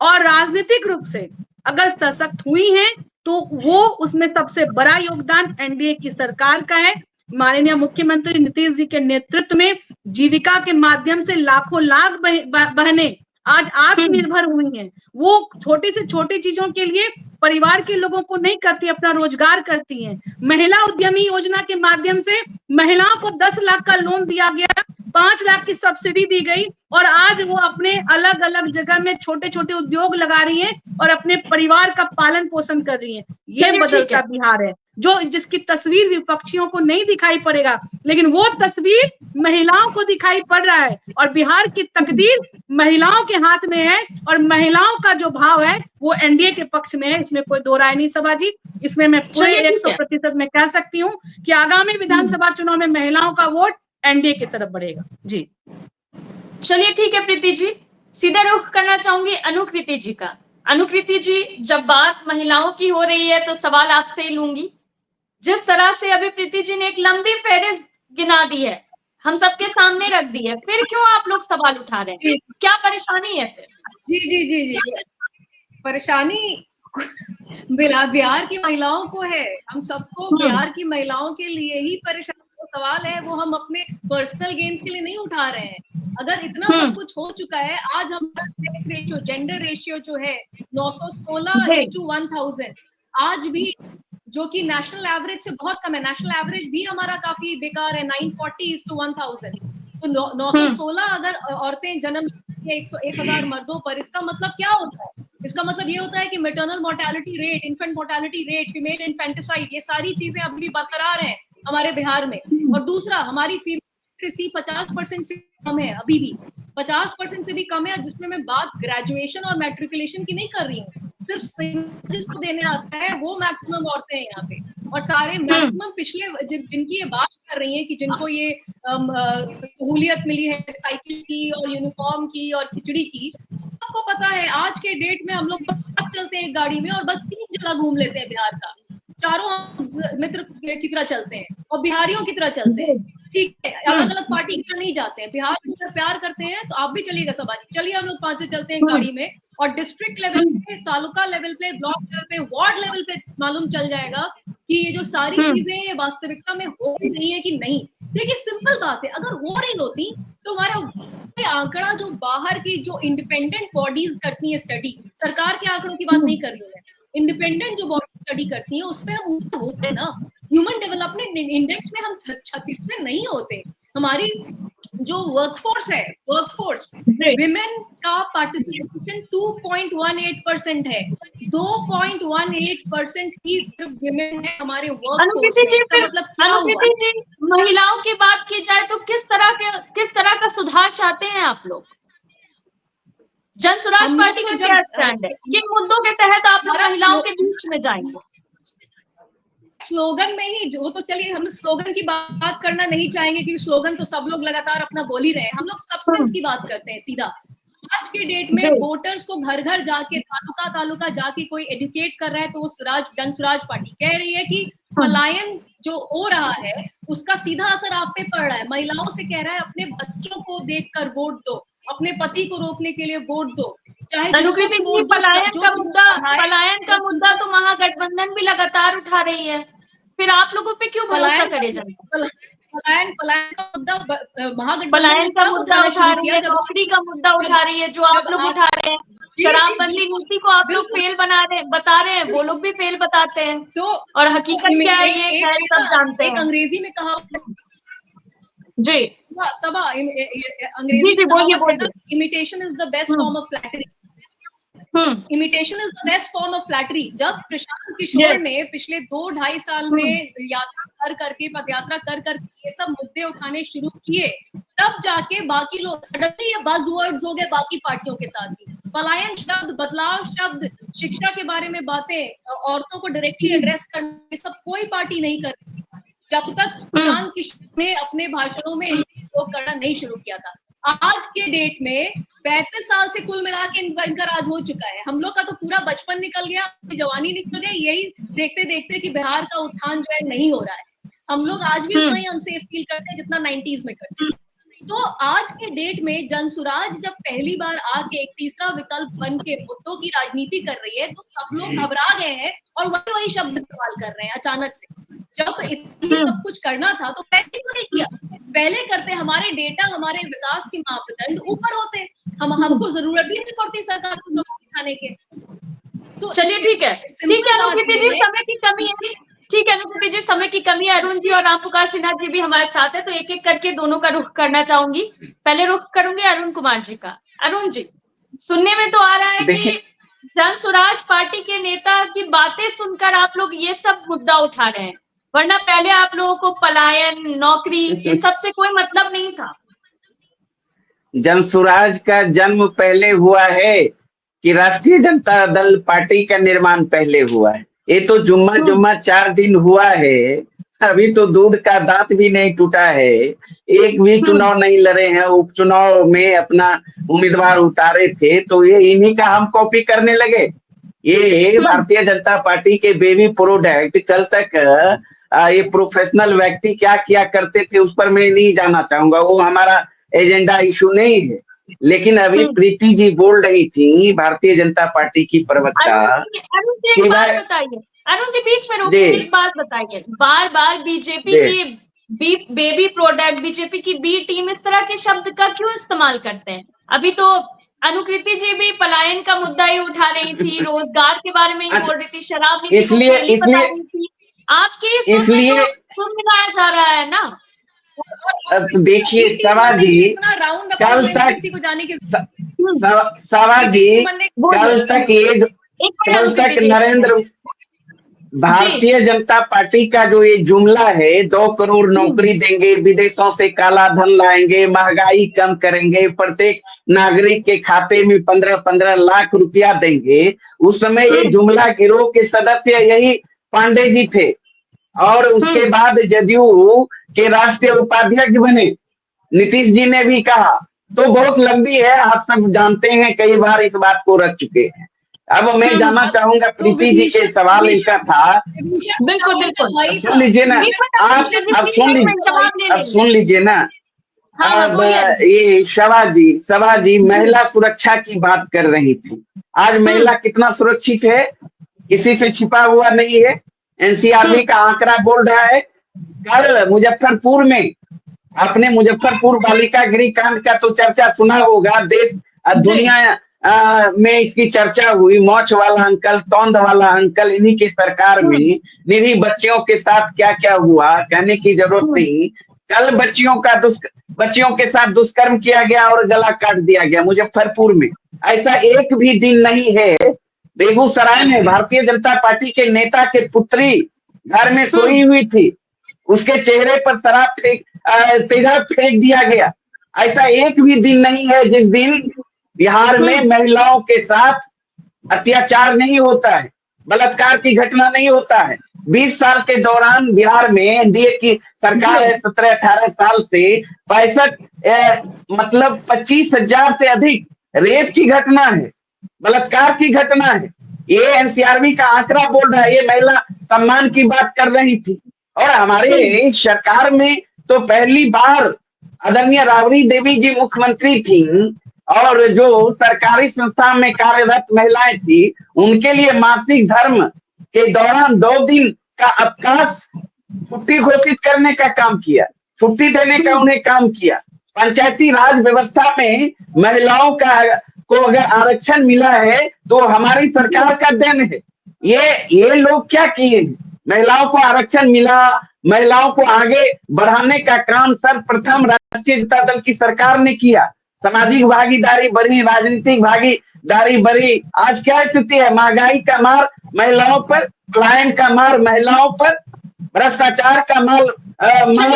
और राजनीतिक रूप से अगर सशक्त हुई हैं तो वो उसमें सबसे बड़ा योगदान एनडीए की सरकार का है। माननीय मुख्यमंत्री नीतीश जी के नेतृत्व में जीविका के माध्यम से लाखों लाख बहनें आज आत्मनिर्भर हुई हैं। वो छोटी से छोटी चीजों के लिए परिवार के लोगों को नहीं करती, अपना रोजगार करती हैं। महिला उद्यमी योजना के माध्यम से महिलाओं को 10 लाख का लोन दिया गया, 5 लाख की सब्सिडी दी गई और आज वो अपने अलग अलग जगह में छोटे छोटे उद्योग लगा रही हैं और अपने परिवार का पालन पोषण कर रही हैं। ये बदलता बिहार है। जिसकी तस्वीर विपक्षियों को नहीं दिखाई पड़ेगा, लेकिन वो तस्वीर महिलाओं को दिखाई पड़ रहा है और बिहार की तकदीर महिलाओं के हाथ में है और महिलाओं का जो भाव है वो एनडीए के पक्ष में है। इसमें कोई दो राय नहीं सभा जी। इसमें मैं पूरे 100% मैं कह सकती हूँ कि आगामी विधानसभा चुनाव में महिलाओं का वोट एनडीए की तरफ बढ़ेगा जी। चलिए ठीक है प्रीति जी, सीधा रुख करना चाहूंगी अनुकृति जी का। अनुकृति जी, जब बात महिलाओं की हो रही है तो सवाल आपसे ही लूंगी। जिस तरह से अभी प्रीति जी ने एक लंबी फहरिस्त गिना दी है, हम सबके सामने रख दी है, फिर क्यों आप लोग सवाल उठा रहे हैं? क्या परेशानी है फिर? जी परेशानी बिहार की महिलाओं को है, हम सबको बिहार की महिलाओं के लिए ही परेशानी। सवाल है वो हम अपने पर्सनल गेन्स के लिए नहीं उठा रहे हैं। अगर इतना सब कुछ हो चुका है, आज हमारा सेक्स रेशियो, जेंडर रेशियो जो है 916:1000, आज भी जो कि नेशनल एवरेज से बहुत कम है। नेशनल एवरेज भी हमारा काफी बेकार है, 940:1000। तो 916 अगर औरतें जन्म 1000 मर्दों पर, इसका मतलब क्या होता है? इसका मतलब ये होता है कि maternal mortality rate, infant mortality rate, female infanticide, ये सारी चीजें अभी भी बरकरार हैं हमारे बिहार में। और दूसरा, हमारी फीमेल लिटरेसी 50% से कम है, अभी भी 50% से भी कम है, जिसमें मैं बात ग्रेजुएशन और मैट्रिकुलेशन की नहीं कर रही हूँ। सिर्फ जिसको देने आता है वो मैक्सिमम औरतें हैं यहाँ पे, और सारे मैक्सिमम पिछले जिनकी ये बात कर रही है कि जिनको ये सहूलियत मिली है साइकिल की और यूनिफॉर्म की और खिचड़ी की, आपको पता है आज के डेट में हम लोग चलते हैं गाड़ी में और बस 3 जगह घूम लेते हैं बिहार का, चारों मित्र की तरह चलते हैं और बिहारियों की तरह चलते हैं। ठीक है, अलग अलग पार्टी की तरह नहीं जाते हैं। बिहार को अगर प्यार करते हैं तो आप भी चलिएगा सभा जी, चलिए हम लोग 5 चलते हैं गाड़ी में, और डिस्ट्रिक्ट लेवल पे, तालुका लेवल पे, ब्लॉक लेवल पे, वार्ड लेवल पे मालूम चल जाएगा कि ये जो सारी चीजें ये वास्तविकता में हो रही है कि नहीं। देखिए सिंपल बात है, अगर हो रही होती तो हमारा आंकड़ा जो बाहर की जो इंडिपेंडेंट बॉडीज करती है स्टडी, सरकार के आंकड़ों की बात नहीं कर रही हूँ मैं, इंडिपेंडेंट जो बॉडी स्टडी करती है उसमें हम होते हैं ना। ह्यूमन डेवलपमेंट इंडेक्स में हम 36वें नहीं होते। हमारी जो वर्कफोर्स है, विमेन का पार्टिसिपेशन 2.18% है। 2.18% ही सिर्फ विमेन है हमारे वर्कफोर्स में। इसका मतलब क्या हुआ? महिलाओं की बात की जाए तो किस तरह का सुधार चाहते हैं आप लोग? जन स्वराज पार्टी का क्या स्टैंड है? किन मुद्दों के तहत आप लोग महिलाओं के बीच में जाएंगे? स्लोगन में ही, वो तो चलिए हम स्लोगन की बात करना नहीं चाहेंगे क्योंकि स्लोगन तो सब लोग लगातार अपना बोल ही रहे हैं। हम लोग सब्सटेंस की बात करते हैं सीधा। आज के डेट में वोटर्स को घर घर जाके, तालुका जाके कोई एजुकेट कर रहा है तो वो जन स्वराज पार्टी कह रही है कि पलायन जो हो रहा है उसका सीधा असर आप पे पड़ रहा है। महिलाओं से कह रहा है अपने बच्चों को देखकर वोट दो, अपने पति को रोकने के लिए वोट दो। चाहे पलायन का मुद्दा तो महागठबंधन भी लगातार उठा रही है, फिर आप लोगों पे क्यों भरोसा करे जनता? पलायन का मुद्दा पलायन का मुद्दा उठा रही है, नौकरी का मुद्दा उठा रही है जो आप लोग उठा रहे हैं। शराबबंदी नीति को आप लोग फेल बता रहे हैं, वो लोग भी फेल बताते हैं। तो और हकीकत क्या है ये सब जानते हैं। अंग्रेजी में कहा जी सभा, अंग्रेजी में imitation is the best form of flattery. Imitation is the best form of flattery. जब प्रशांत किशोर ने पिछले 2-2.5 साल में यात्रा पदयात्रा कर ये सब मुद्दे उठाने शुरू किए, तब जाके बाकी लोग सडनली ये बज़वर्ड्स हो गए बाकी पार्टियों के साथ भी। पलायन शब्द, बदलाव शब्द, शिक्षा के बारे में बातें, औरतों को डायरेक्टली एड्रेस करने, सब कोई पार्टी नहीं करती जब तक प्रशांत किशोर ने अपने भाषणों में उपयोग करना नहीं शुरू किया था। आज के डेट में 35 साल से कुल मिला के इनका राज हो चुका है। हम लोग का तो पूरा बचपन निकल गया, जवानी निकल गई, यही देखते देखते कि बिहार का उत्थान जो है नहीं हो रहा है। हम लोग आज भी उतना ही अनसेफ फील करते हैं जितना 90s में करते हैं। तो आज के डेट में जन स्वराज जब पहली बार आके एक तीसरा विकल्प बन के मुद्दों की राजनीति कर रही है तो सब लोग घबरा गए हैं और वही शब्द इस्तेमाल कर रहे हैं अचानक से। जब इतनी सब कुछ करना था तो पहले क्यों नहीं किया? पहले करते, हमारे डेटा, हमारे विकास के मापदंड ऊपर होते, हमको जरूरत ही नहीं पड़ती सरकार से सबूत दिखाने के। तो चलिए ठीक है अनुकृति जी, समय की कमी है। ठीक है अनुकृति जी, समय की कमी है। अरुण जी और राम पुकार सिन्हा जी भी हमारे साथ है, तो एक एक करके दोनों का रुख करना चाहूंगी। पहले रुख करूंगी अरुण कुमार जी का। अरुण जी, सुनने में तो आ रहा है कि जन स्वराज पार्टी के नेता की बातें सुनकर आप लोग ये सब मुद्दा उठा रहे हैं, वरना पहले आप लोगों को पलायन, नौकरी, इन सब से कोई मतलब नहीं था। जन स्वराज का जन्म पहले हुआ है कि राष्ट्रीय जनता दल पार्टी का निर्माण पहले हुआ है? ये तो जुम्मा 4 दिन हुआ है, अभी तो दूध का दांत भी नहीं टूटा है, एक भी चुनाव नहीं लड़े हैं, उपचुनाव में अपना उम्मीदवार उतारे थे, तो ये इन्हीं का हम कॉपी करने लगे। ये भारतीय जनता पार्टी के बेबी प्रोडक्ट। कल तक ये प्रोफेशनल व्यक्ति क्या किया करते थे उस पर मैं नहीं जाना चाहूंगा, वो हमारा एजेंडा इशू नहीं है। लेकिन अभी प्रीति जी बोल रही थी, भारतीय जनता पार्टी की प्रवक्ता, अरुण जी एक बात बताइए, अरुण जी बीच में रोकिए, एक बात बताइए, बार बार बीजेपी की बेबी प्रोडक्ट, बीजेपी की बी टीम, इस तरह के शब्द का क्यों इस्तेमाल करते हैं? अभी तो अनुकृति जी भी पलायन का मुद्दा ही उठा रही थी, रोजगार के बारे में ही बोल रही थी, शराब नीति को पहली बता रही थी। आपके इसमें तो सुन मिलाया जा रहा है ना। देखिए सवा जी, कल तक सवा जी, कल तक नरेंद्र, भारतीय जनता पार्टी का जो ये जुमला है, 2 करोड़ नौकरी देंगे, विदेशों से काला धन लाएंगे, महंगाई कम करेंगे, प्रत्येक नागरिक के खाते में 15-15 लाख रुपया देंगे, उस समय ये जुमला गिरोह के सदस्य यही पांडे जी थे, और उसके बाद जदयू के राष्ट्रीय उपाध्यक्ष बने, नीतीश जी ने भी कहा। तो बहुत लंबी है, आप सब जानते हैं, कई बार इस बात को रख चुके हैं। अब मैं जानना चाहूंगा, प्रीति जी के सवाल इनका था, बिल्कुल बिल्कुल सुन लीजिए ना आप, अब सुन लीजिए ना। अब ये सवा जी महिला सुरक्षा की बात कर रही थी। आज महिला कितना सुरक्षित है, किसी से छिपा हुआ नहीं है। एनसीआरबी का आंकड़ा बोल रहा है। कल मुजफ्फरपुर में, आपने मुजफ्फरपुर बालिका गृह कांड का तो चर्चा सुना होगा, देश दुनिया में इसकी चर्चा हुई। मौछ वाला अंकल, तौंद वाला अंकल, इन्हीं की सरकार में निरीह बच्चियों के साथ क्या क्या हुआ, कहने की जरूरत नहीं। कल बच्चियों के साथ दुष्कर्म किया गया और गला काट दिया गया मुजफ्फरपुर में। ऐसा एक भी दिन नहीं है। बेगूसराय में भारतीय जनता पार्टी के नेता के पुत्री घर में सोई हुई थी, उसके चेहरे पर तेजाब फेंक दिया गया। ऐसा एक भी दिन नहीं है जिस दिन बिहार में महिलाओं के साथ अत्याचार नहीं होता है, बलात्कार की घटना नहीं होता है। 20 साल के दौरान बिहार में एनडीए की सरकार है, 17-18 साल से 25,000 से अधिक रेप की घटना है, बलात्कार की घटना है। ये एनसीआरबी का आंकड़ा बोल रहा है। ये महिला सम्मान की बात कर रही थी। और हमारे सरकार में तो पहली बार आदरणीय राबड़ी देवी जी मुख्यमंत्री थी, और जो सरकारी संस्था में कार्यरत महिलाएं थी, उनके लिए मासिक धर्म के दौरान 2 दिन का अवकाश छुट्टी घोषित करने का काम किया, छुट्टी देने का उन्हें काम किया। पंचायती राज व्यवस्था में महिलाओं को अगर आरक्षण मिला है तो हमारी सरकार का देन है। ये लोग क्या किए? महिलाओं को आरक्षण मिला, महिलाओं को आगे बढ़ाने का काम सर्वप्रथम राष्ट्रीय जनता दल की सरकार ने किया। सामाजिक भागीदारी बढ़ी, राजनीतिक भागीदारी बढ़ी। आज क्या स्थिति है? महंगाई का मार महिलाओं पर, पलायन का मार महिलाओं पर, भ्रष्टाचार का मार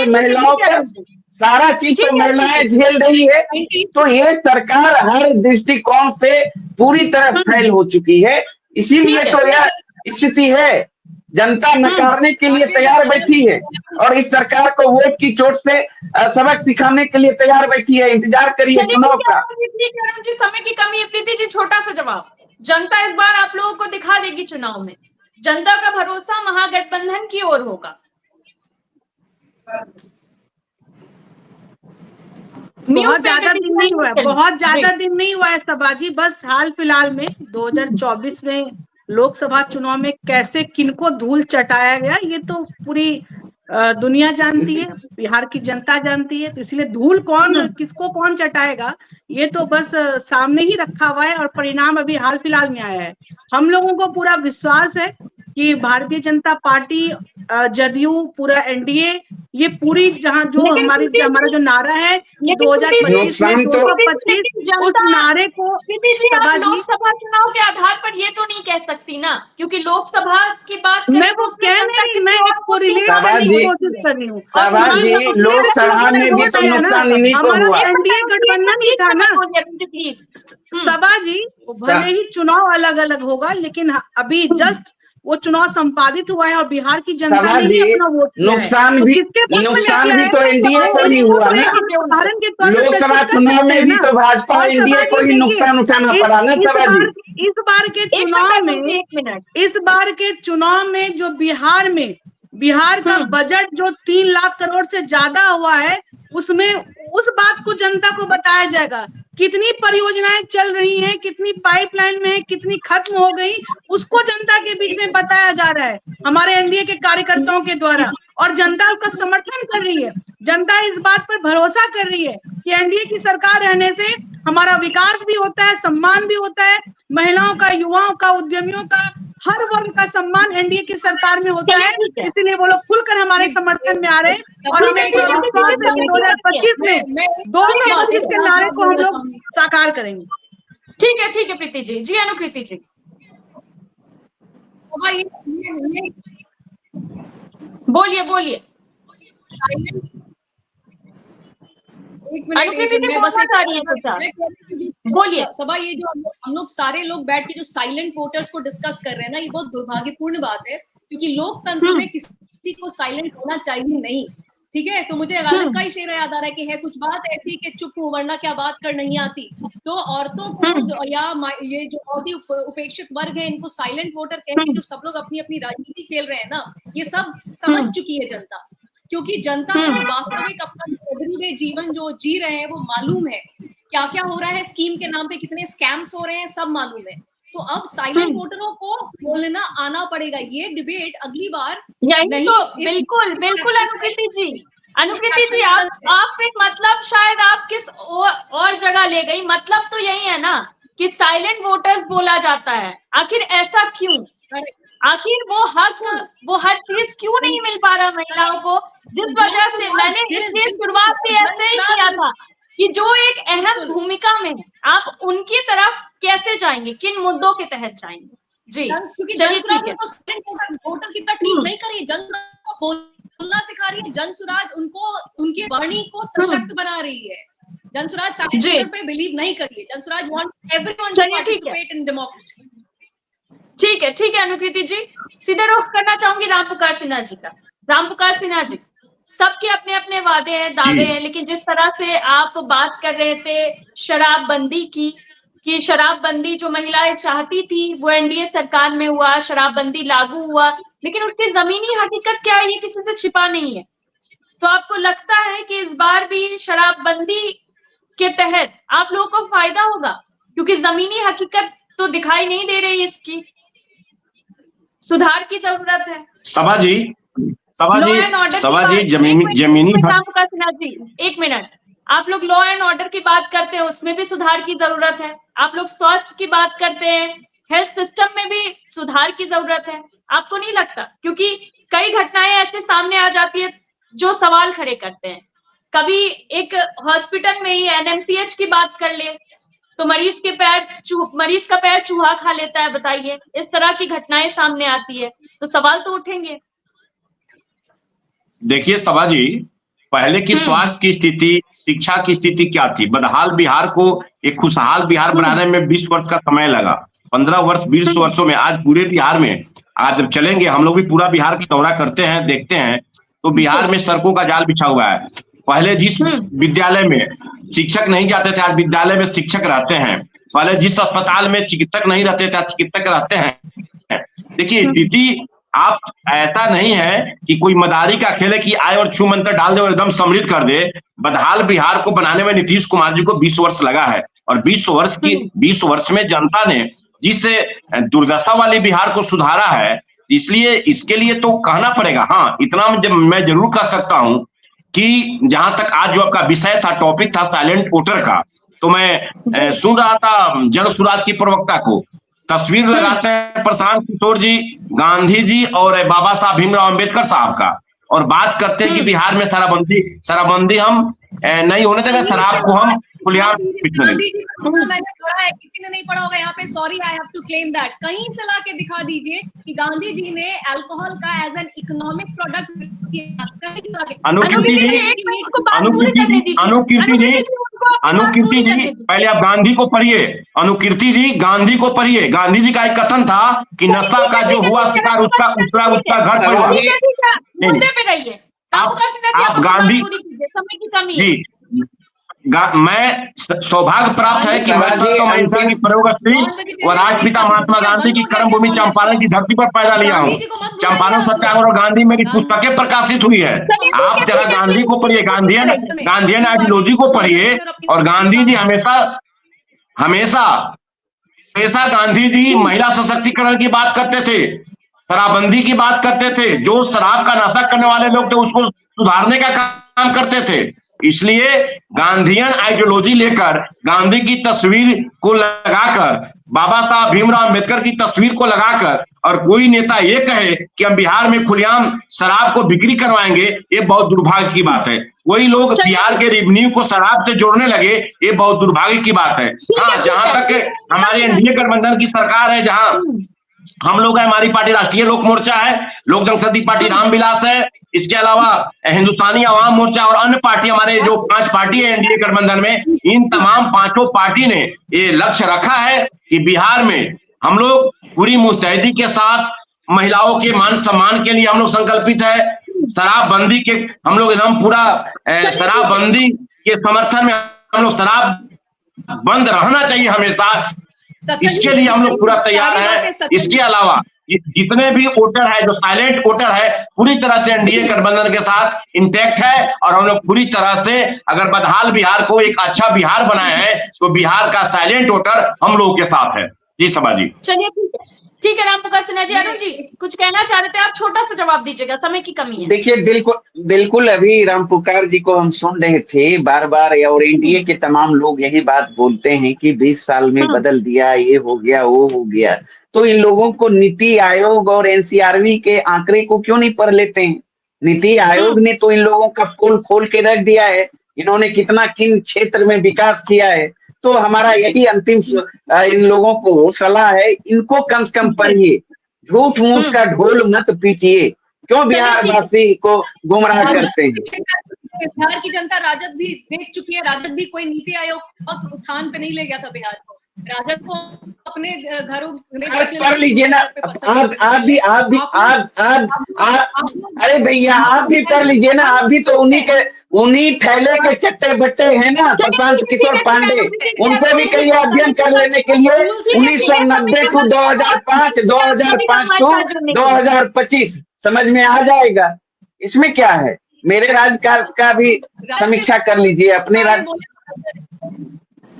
महिलाओं पर, सारा चीज तो महिलाएं झेल रही है। तो ये सरकार हर दृष्टिकोण से पूरी तरह फेल हो चुकी है। इसीलिए तो यह स्थिति है। जनता नकारने के लिए तैयार बैठी है, और इस सरकार को वोट की चोट से सबक सिखाने के लिए तैयार बैठी है। इंतजार करिए चुनाव का। समय की कमी है। प्रीति जी छोटा सा जवाब, जनता इस बार आप लोगों को दिखा देगी चुनाव में। जनता का भरोसा महागठबंधन की ओर होगा। बहुत ज्यादा दिन नहीं हुआ है, बहुत ज्यादा दिन नहीं हुआ है सभाजी। बस हाल फिलहाल में 2024 में लोकसभा चुनाव में कैसे किनको धूल चटाया गया, ये तो पूरी दुनिया जानती है, बिहार की जनता जानती है। तो इसलिए धूल किसको कौन चटाएगा, ये तो बस सामने ही रखा हुआ है, और परिणाम अभी हाल फिलहाल में आया है। हम लोगों को पूरा विश्वास है कि भारतीय जनता पार्टी, जदयू, पूरा एनडीए, ये पूरी जहाँ जो हमारा जो नारा है 2025 नुकसान में तो 225, उस नारे को प्रीति जी, आप सभा जी, लोकसभा चुनाव के आधार पर ये तो नहीं कह सकती ना, क्योंकि लोकसभा की बात करें मैं तो वो उसमें कह जनता नहीं, की मैं और इसको रिलेट सभा करने की जी, कोशिश कर रही हूँ। सभा जी, लोकसभा में भी तो नुकसान इन्हीं को हमारा हुआ। एनडीए गठबंधन ही था ना। प्लीज। सभा जी, भले ही चुनाव अलग अलग होगा, लेकिन अभी जस्ट वो चुनाव संपादित हुआ है और बिहार की जनता सभा ने ही जी, अपना वोट किया है। नुकसान तो भी किसके पक्ष में नुकसान किया भी है? तो एनडीए को ही इसको हुआ तो ना। एक उदाहरण के तौर पर लोकसभा प्रस्तुत कर चुनाव सकते में हैं भी ना। तो भाजपा और एनडीए सभा को जी, ही देखिए, नुकसान उठाना पड़ा ना सभा जी। इस बार के चुनाव में, एक मिनट, इस बार के चुनाव में जो बिहार का बजट जो 3 लाख करोड़ से ज्यादा हुआ है, उसमें उस बात को जनता को बताया जाएगा। कितनी परियोजनाएं चल रही हैं, कितनी पाइपलाइन में है, कितनी खत्म हो गई, उसको जनता के बीच में बताया जा रहा है हमारे एनडीए के कार्यकर्ताओं के द्वारा, और जनता उसका समर्थन कर रही है। जनता इस बात पर भरोसा कर रही है कि एनडीए की सरकार रहने से हमारा विकास भी होता है, सम्मान भी होता है, महिलाओं का, युवाओं का, उद्यमियों का, हर वर्ग का सम्मान एनडीए की सरकार में होता है। इसलिए वो लोग खुलकर हमारे समर्थन में आ रहे हैं और हमें पूरा विश्वास है कि 2025 में 225 के नारे को हम लोग साकार करेंगे। ठीक है प्रीति जी। जी अनुकृति जी, बोलिए। अनुकृति जी बोलना चाह रही है कुछ आप? बोलिए। सभा, ये जो हम लोग सारे लोग बैठ के जो साइलेंट वोटर्स को डिस्कस कर रहे हैं ना, ये बहुत दुर्भाग्यपूर्ण बात है, क्योंकि लोकतंत्र में किसी को साइलेंट होना चाहिए नहीं। ठीक है, तो मुझे गालिब का ही शेर याद आ रहा है कि है कुछ बात ऐसी कि चुप हूं वरना क्या बात कर नहीं आती। तो औरतों को या ये जो बहुत ही उपेक्षित वर्ग है, इनको साइलेंट वोटर कह के जो सब लोग अपनी अपनी राजनीति खेल रहे हैं ना, ये सब समझ चुकी है जनता, क्योंकि जनता को वास्तविक अपना एवरीडे जीवन जो जी रहे हैं वो मालूम है, क्या क्या हो रहा है स्कीम के नाम पे, कितने स्कैम्स हो रहे हैं, सब मालूम है। तो अब साइलेंट वोटरों को बोलना आना पड़ेगा। ये डिबेट अगली बार नहीं तो बिल्कुल अनुकृति जी, आप फिर मतलब शायद आप किस और जगह ले गई। मतलब तो यही है ना कि साइलेंट वोटर्स बोला जाता है, आखिर ऐसा क्यों? आखिर वो हर चीज क्यों नहीं मिल पा रहा महिलाओं को, जिस वजह से मैंने इसलिए शुरुआत से ऐसे ही किया था कि जो एक अहम भूमिका में है, आप उनकी तरफ कैसे जाएंगे, किन मुद्दों के तहत जाएंगे? जी चलिए, ठीक है। वोटर की तरह ट्रीट नहीं करिए, जनसुराज को बोलना सिखा रही है, जनसुराज उनको उनकी वाणी को सशक्त बना रही है। जनसुराज साइलेंट वोटर पे बिलीव नहीं करिए, Jansuraaj want everyone to participate in democracy. ठीक है अनुकृति जी, सीधे रुख करना चाहूंगी रामपुकार सिन्हा जी का। रामपुकार सिन्हा जी, सबके अपने अपने वादे हैं, दावे हैं, लेकिन जिस तरह से आप बात कर रहे थे शराबबंदी की, कि शराबबंदी जो महिलाएं चाहती थी वो एनडीए सरकार में हुआ, शराबबंदी लागू हुआ, लेकिन उसकी जमीनी हकीकत क्या है ये किसी से छिपा नहीं है। तो आपको लगता है कि इस बार भी शराबबंदी के तहत आप लोगों को फायदा होगा, क्योंकि जमीनी हकीकत तो दिखाई नहीं दे रही, इसकी सुधार की जरूरत है। सभा जी जमीनी रामपुकार सिन्हा जी, एक मिनट, आप लोग लॉ एंड ऑर्डर की बात करते हैं, उसमें भी सुधार की जरूरत है। आप लोग स्वास्थ्य की बात करते हैं, हेल्थ सिस्टम में भी सुधार की जरूरत है। आपको नहीं लगता? क्योंकि कई घटनाएं ऐसे सामने आ जाती है जो सवाल खड़े करते हैं। कभी एक हॉस्पिटल में ही एनएमसीएच की बात कर ले तो मरीज का पैर चूहा खा लेता है। बताइए, इस तरह की घटनाएं सामने आती है तो सवाल तो उठेंगे। देखिए सभा जी, पहले की स्वास्थ्य की स्थिति, शिक्षा की स्थिति क्या थी? बदहाल बिहार को एक खुशहाल बिहार बनाने में 20 वर्ष का समय लगा। 15 वर्ष 20 वर्षों में आज पूरे बिहार में, आज जब चलेंगे हम लोग भी पूरा बिहार का दौरा करते हैं, देखते हैं तो बिहार में सड़कों का जाल बिछा हुआ है। पहले जिस विद्यालय में शिक्षक नहीं जाते थे, आज विद्यालय में शिक्षक रहते हैं। पहले जिस अस्पताल में चिकित्सक नहीं रहते थे, आज चिकित्सक रहते हैं। देखिए स्थिति आप ऐसा नहीं है कि कोई मदारी का खेल है कि आए और छू मंत्र डाल दे और एकदम समृद्ध कर दे। बदहाल बिहार को बनाने में नीतीश कुमार जी को 20 वर्ष लगा है, और 20 वर्ष में जनता ने जिस दुर्दशा वाली बिहार को सुधारा है, इसलिए इसके लिए तो कहना पड़ेगा। हाँ, इतना मैं जरूर कह सकता हूं कि जहां तक आज जो आपका विषय था, टॉपिक था साइलेंट वोटर का, तो मैं सुन रहा था जनसुराज की प्रवक्ता को, तस्वीर लगाते हैं प्रशांत किशोर जी, गांधी जी और बाबा साहब भीमराव अम्बेडकर साहब का, और बात करते हैं कि बिहार में शराबबंदी हम नहीं होने देंगे, शराब को हम खुलेआम पीछे गांधी जी का कितना मैंने पढ़ा है, किसी ने नहीं पढ़ा होगा यहाँ पे, sorry I have to claim that. कहीं से ला के दिखा दीजिए कि गांधी जी ने अल्कोहल का एज एन इकोनॉमिक प्रोडक्ट किया, कहीं से ला के। अनुकीर्ति जी पहले आप गांधी को पढ़िए, अनुकीर्ति जी गांधी को पढ़िए। गांधी जी का एक कथन था कि नशा का जो हुआ शिकार उसका घर पर हुआ। आप गांधी समय की कमी है। जी, मैं सौभाग्य प्राप्त है कि मैं सत्य की प्रयोगश्री व राष्ट्रपिता महात्मा गांधी की कर्मभूमि चंपारण की धरती पर पैदा लिया हूँ। चंपारण सत्याग्रह और गांधी मेरी पुस्तकें प्रकाशित हुई है। आप जरा गांधी को पढ़िए, गांधीयन आइडियोलॉजी को पढ़िए। और गांधी जी हमेशा गांधी जी महिला सशक्तिकरण की बात करते थे, शराबबंदी की बात करते थे, जो शराब का नशा करने वाले लोग थे उसको सुधारने का काम करते थे। इसलिए गांधीयन आइडियोलॉजी लेकर, गांधी की तस्वीर को लगाकर, बाबा साहब भीमराव अम्बेडकर की तस्वीर को लगाकर, और कोई नेता ये कहे कि हम बिहार में खुलेआम शराब को बिक्री करवाएंगे, ये बहुत दुर्भाग्य की बात है। वही लोग बिहार के रेवेन्यू को शराब से जोड़ने लगे, ये बहुत दुर्भाग्य की बात है। हाँ, जहां तक हमारे एनडीए गठबंधन की सरकार है, जहां हम लोग है, हमारी पार्टी राष्ट्रीय लोक मोर्चा है, लोक जनशक्ति पार्टी रामविलास है, इसके अलावा हिंदुस्तानी आवाम मोर्चा और अन्य पार्टी, हमारे जो 5 पार्टी है एनडीए गठबंधन में, इन तमाम 5 पार्टी ने ये लक्ष्य रखा है कि बिहार में हम लोग पूरी मुस्तैदी के साथ महिलाओं के मान सम्मान के लिए हम लोग संकल्पित है। शराबबंदी के हम लोग एकदम पूरा शराबबंदी के समर्थन में हम लोग, शराब बंद रहना चाहिए हमेशा, इसके लिए हम लोग पूरा तैयार है। इसके अलावा जितने भी वोटर है, जो साइलेंट वोटर है, पूरी तरह से एनडीए गठबंधन के साथ इंटैक्ट है। और हम लोग पूरी तरह से, अगर बदहाल बिहार को एक अच्छा बिहार बनाए हैं, तो बिहार का साइलेंट वोटर हम लोगों के साथ है। जी सभा जी, चलिए ठीक है राम प्रकाश सिन्हा जी। अरुण जी कुछ कहना चाह रहे थे, आप छोटा सा जवाब दीजिएगा, समय की कमी है। देखिए, बिल्कुल अभी राम पुकार जी को हम सुन रहे थे बार बार, और एनडीए के तमाम लोग यही बात बोलते हैं कि 20 साल में बदल दिया, ये हो गया, वो हो गया। तो इन लोगों को नीति आयोग और एनसीआरबी के आंकड़े को क्यों नहीं पढ़ लेते हैं? नीति आयोग ने तो इन लोगों का पोल खोल के रख दिया है, इन्होंने कितना किन क्षेत्र में विकास किया है। तो हमारा यही अंतिम इन लोगों को सलाह है, इनको कम से कम पढ़िए, झूठ मूठ का ढोल मत पीटिए। क्यों बिहार वासी को गुमराह करते हैं? बिहार की जनता राजद भी देख चुकी है, राजद भी कोई नीति आयोग बहुत उत्थान पे नहीं ले गया था बिहार को। राजद को अपने घरों में कर लीजिए ना, आप भी अरे भैया आप भी कर लीजिए ना, आप भी तो उन्हीं थैले के चट्टे बट्टे हैं ना, प्रशांत किशोर पांडे, उनको भी कहिए अध्ययन कर लेने के लिए। 1990 टू 2005, 2005 टू 2025 समझ में आ जाएगा। इसमें क्या है? मेरे राज्यकाल का भी समीक्षा कर लीजिए अपने राज्य।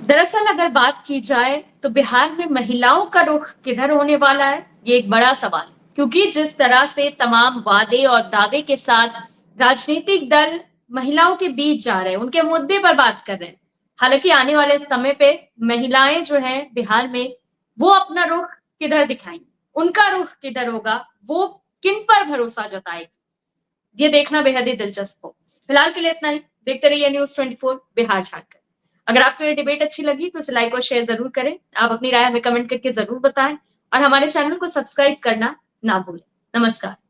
दरअसल अगर बात की जाए तो बिहार में महिलाओं का रुख किधर होने वाला है, ये एक बड़ा सवाल, क्योंकि जिस तरह से तमाम वादे और दावे के साथ राजनीतिक दल महिलाओं के बीच जा रहे हैं, उनके मुद्दे पर बात कर रहे हैं। हालांकि आने वाले समय पे महिलाएं जो हैं बिहार में, वो अपना रुख किधर दिखाएंगी, उनका रुख किधर होगा, वो किन पर भरोसा जताएगी, ये देखना बेहद ही दिलचस्प हो। फिलहाल के लिए इतना ही। देखते रहिए न्यूज़ 24 बिहार झारखंड। अगर आपको ये डिबेट अच्छी लगी तो इसे लाइक और शेयर जरूर करें। आप अपनी राय हमें कमेंट करके जरूर बताएं और हमारे चैनल को सब्सक्राइब करना ना भूलें। नमस्कार।